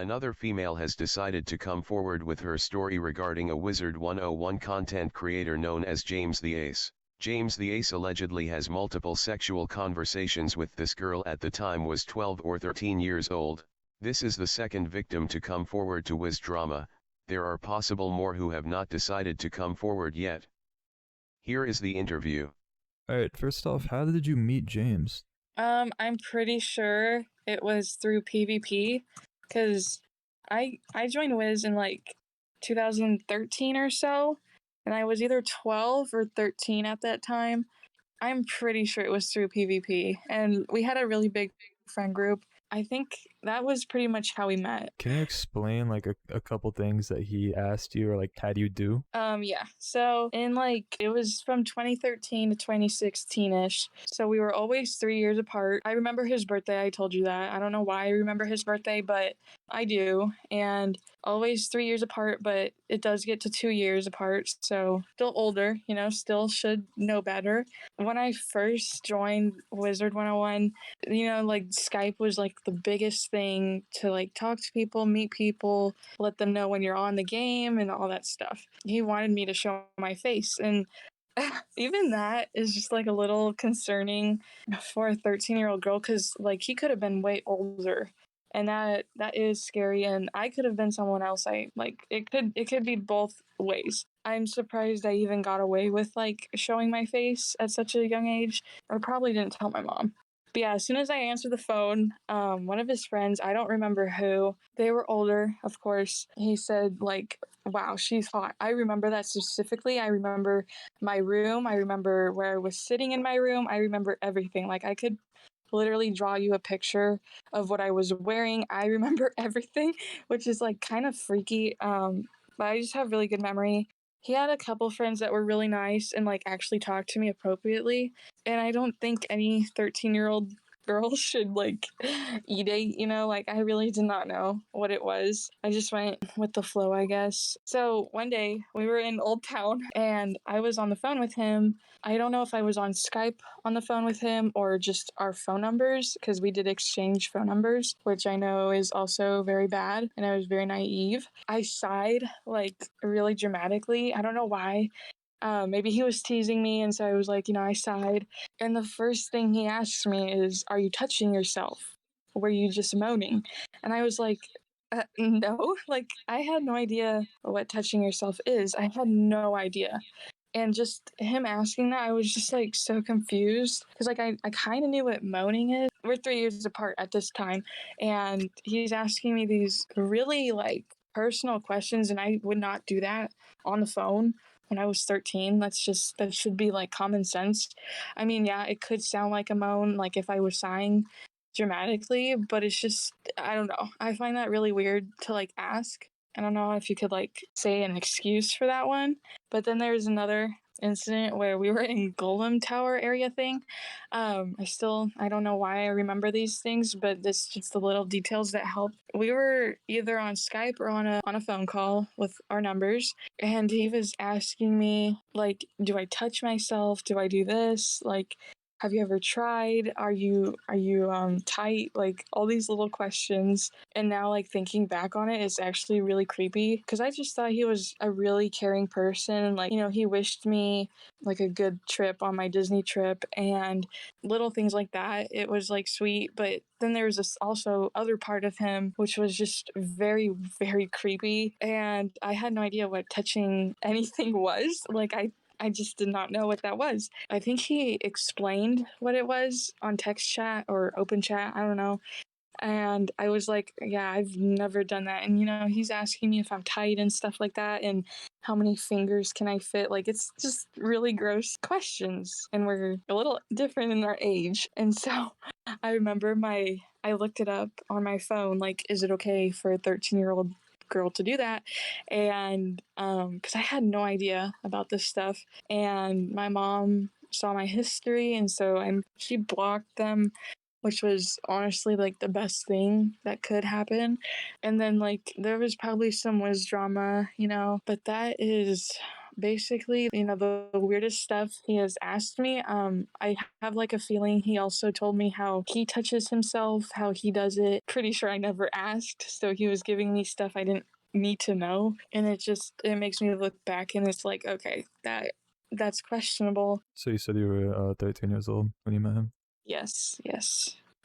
Another female has decided to come forward with her story regarding a Wizard101 content creator known as James the Ace. James the Ace allegedly has multiple sexual conversations with this girl at the time was 12 or 13 years old. This is the second victim to come forward to Wiz Drama. There are possible more who have not decided to come forward yet. Here is the interview. Alright, first off, how did you meet James? I'm pretty sure it was through PvP, because I joined Wiz in like 2013 or so, and I was either 12 or 13 at that time. I'm pretty sure it was through PvP, and we had a really big friend group. I think that was pretty much how we met. Can you explain like a couple things that he asked you or like had you do? Yeah. So it was from 2013 to 2016-ish. So we were always 3 years apart. I remember his birthday. I told you that. I don't know why I remember his birthday, but I do. And always 3 years apart, but it does get to 2 years apart. So still older, still should know better. When I first joined Wizard101, Skype was like the biggest thing to like talk to people, meet people, let them know when you're on the game and all that stuff. He wanted me to show my face, and even that is just like a little concerning for a 13-year-old girl, because like he could have been way older, and that is scary. And I could have been someone else. It could be both ways. I'm surprised I even got away with like showing my face at such a young age. I probably didn't tell my mom. But yeah, as soon as I answered the phone, one of his friends, I don't remember who, they were older, of course. He said, like, wow, she's hot. I remember that specifically. I remember my room. I remember where I was sitting in my room. I remember everything. Like, I could literally draw you a picture of what I was wearing. I remember everything, which is like kind of freaky. But I just have really good memory. He had a couple friends that were really nice and like actually talked to me appropriately. And I don't think any 13-year-old girl should like e-date, I really did not know what it was. I just went with the flow, I guess. So one day we were in Old Town and I was on the phone with him. I don't know if I was on Skype on the phone with him or just our phone numbers, because we did exchange phone numbers, which I know is also very bad, and I was very naive. I sighed like really dramatically. I don't know why. Maybe he was teasing me, and so I was like, I sighed. And the first thing he asked me is, "Are you touching yourself? Were you just moaning?" And I was like, no. Like, I had no idea what touching yourself is. I had no idea. And just him asking that, I was just like so confused, because like I kind of knew what moaning is. We're 3 years apart at this time, and he's asking me these really like personal questions, and I would not do that on the phone when I was 13. That should be like common sense. I mean, yeah, it could sound like a moan, like if I was sighing dramatically, but it's just, I don't know. I find that really weird to like ask. I don't know if you could like say an excuse for that one. But then there's another incident where we were in Golem Tower area thing. I don't know why I remember these things, but it's just the little details that help. We were either on Skype or on a phone call with our numbers, and he was asking me like, do I touch myself? Do I do this? Like, have you ever tried? Are you tight? Like all these little questions. And now like thinking back on it, it's actually really creepy, because I just thought he was a really caring person. Like, he wished me like a good trip on my Disney trip and little things like that. It was like sweet. But then there was this also other part of him, which was just very, very creepy. And I had no idea what touching anything was. Like I just did not know what that was. I think he explained what it was on text chat or open chat. I don't know. And I was like, yeah, I've never done that. And, he's asking me if I'm tight and stuff like that, and how many fingers can I fit? Like, it's just really gross questions. And we're a little different in our age. And so I remember I looked it up on my phone, like, is it okay for a 13-year-old girl to do that? And because I had no idea about this stuff, and my mom saw my history, and so she blocked them, which was honestly like the best thing that could happen. And then like there was probably some Wiz drama, but that is basically, the weirdest stuff he has asked me. I have like a feeling he also told me how he touches himself, how he does it. Pretty sure I never asked, so he was giving me stuff I didn't need to know, and it makes me look back, and it's like, okay, that's questionable. So you said you were 13 years old when you met him? Yes,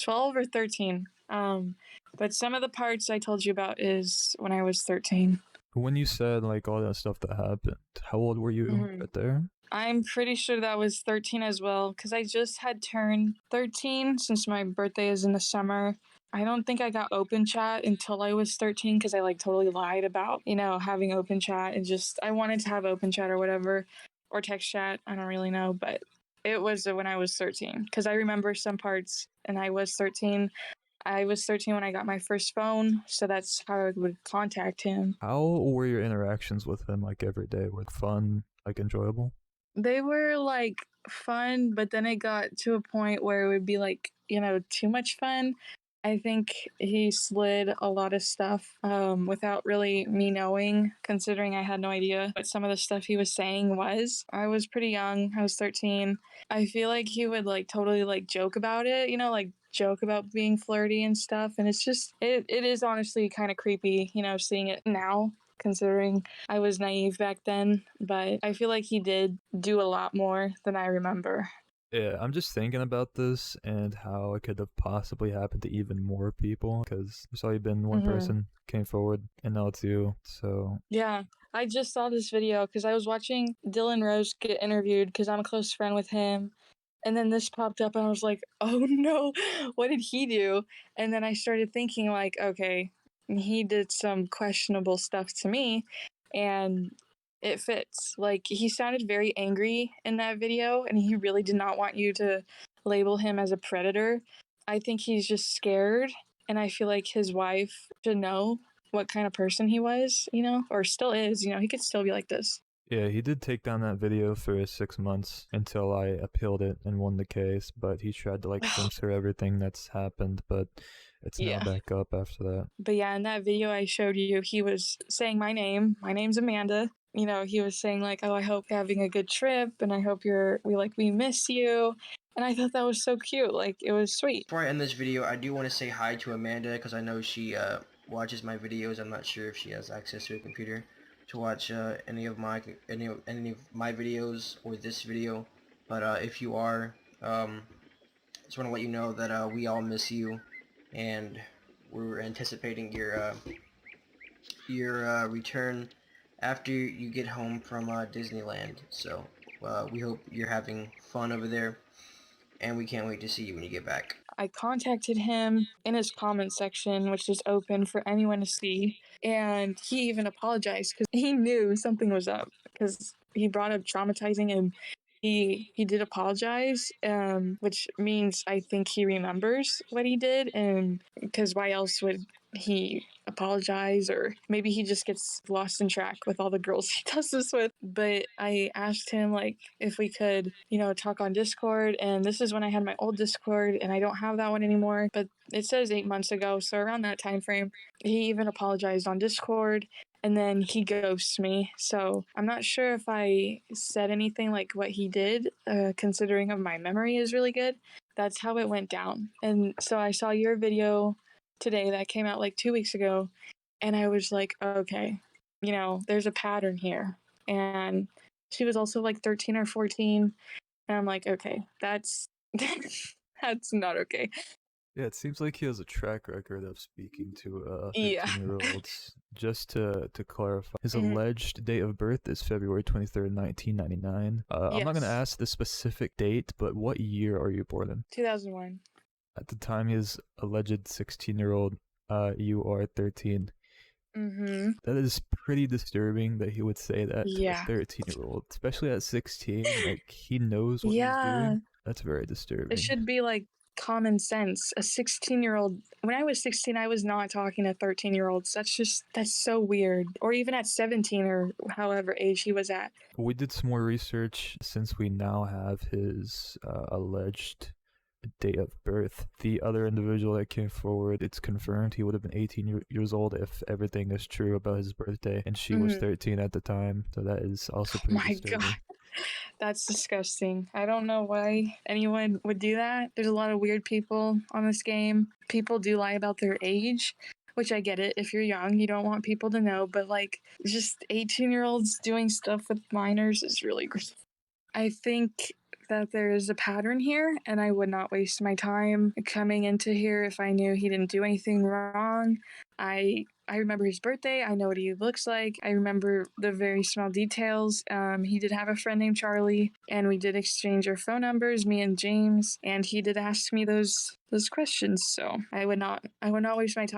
12 or 13. But some of the parts I told you about is when I was 13. When you said like all that stuff that happened, how old were you right there? I'm pretty sure that was 13 as well, because I just had turned 13 since my birthday is in the summer. I don't think I got open chat until I was 13 because I like totally lied about, having open chat, and just I wanted to have open chat or whatever, or text chat. I don't really know, but it was when I was 13 because I remember some parts, and I was 13. I was 13 when I got my first phone, so that's how I would contact him. How were your interactions with him like every day? Were they fun, like enjoyable? They were like fun, but then it got to a point where it would be like, too much fun. I think he slid a lot of stuff without really me knowing, considering I had no idea what some of the stuff he was saying was. I was pretty young. I was 13. I feel like he would like totally like joke about it, like joke about being flirty and stuff. And it's just, it is honestly kind of creepy, seeing it now, considering I was naive back then. But I feel like he did do a lot more than I remember. Yeah, I'm just thinking about this and how it could have possibly happened to even more people, because there's already been one person came forward and now it's you. So yeah, I just saw this video because I was watching Dylan Rose get interviewed because I'm a close friend with him. And then this popped up and I was like, oh no, what did he do? And then I started thinking like, okay, he did some questionable stuff to me and it fits. Like he sounded very angry in that video and he really did not want you to label him as a predator. I think he's just scared, and I feel like his wife should know what kind of person he was, or still is. He could still be like this. yeah, he did take down that video for 6 months until I appealed it and won the case, but he tried to like censor everything that's happened, but it's now back up after that. But yeah, in that video I showed you, he was saying my name. My name's Amanda. He was saying like, oh, I hope you're having a good trip and I hope we miss you. And I thought that was so cute. Like, it was sweet. Before I end this video, I do want to say hi to Amanda because I know she watches my videos. I'm not sure if she has access to a computer to watch any of my videos or this video. But if you are, just want to let you know that we all miss you, and we're anticipating your return after you get home from Disneyland. So we hope you're having fun over there, and we can't wait to see you when you get back. I contacted him in his comment section, which is open for anyone to see, and he even apologized because he knew something was up because he brought up traumatizing him. He did apologize, which means I think he remembers what he did, and because why else would he apologize? Or maybe he just gets lost in track with all the girls he does this with. But I asked him like if we could, talk on Discord, and this is when I had my old Discord, and I don't have that one anymore. But it says 8 months ago, so around that time frame, he even apologized on Discord. And then he ghosts me. So I'm not sure if I said anything like what he did, considering of my memory is really good. That's how it went down. And so I saw your video today that came out like 2 weeks ago. And I was like, okay, there's a pattern here. And she was also like 13 or 14. And I'm like, okay, that's that's not okay. Yeah, it seems like he has a track record of speaking to 13-year-olds. Just to clarify, his alleged date of birth is February 23rd, 1999. I'm not going to ask the specific date, but what year are you born in? 2001. At the time his alleged 16-year-old, you are 13. That is pretty disturbing that he would say that to a 13-year-old, especially at 16. Like, he knows what he's doing. That's very disturbing. It should be like common sense. A 16-year-old, when I was 16, I was not talking to 13-year-olds. That's so weird. Or even at 17 or however age he was at. We did some more research since we now have his alleged date of birth. The other individual that came forward, it's confirmed he would have been 18 years old if everything is true about his birthday, and she was 13 at the time, so that is also pretty disturbing. God. That's disgusting. I don't know why anyone would do that. There's a lot of weird people on this game. People do lie about their age, which I get it. If you're young, you don't want people to know, but like just 18-year-olds doing stuff with minors is really gross. I think that there is a pattern here, and I would not waste my time coming into here if I knew he didn't do anything wrong. I remember his birthday. I know what he looks like. I remember the very small details. He did have a friend named Charlie, and we did exchange our phone numbers, me and James, and he did ask me those questions. So I would not waste my time.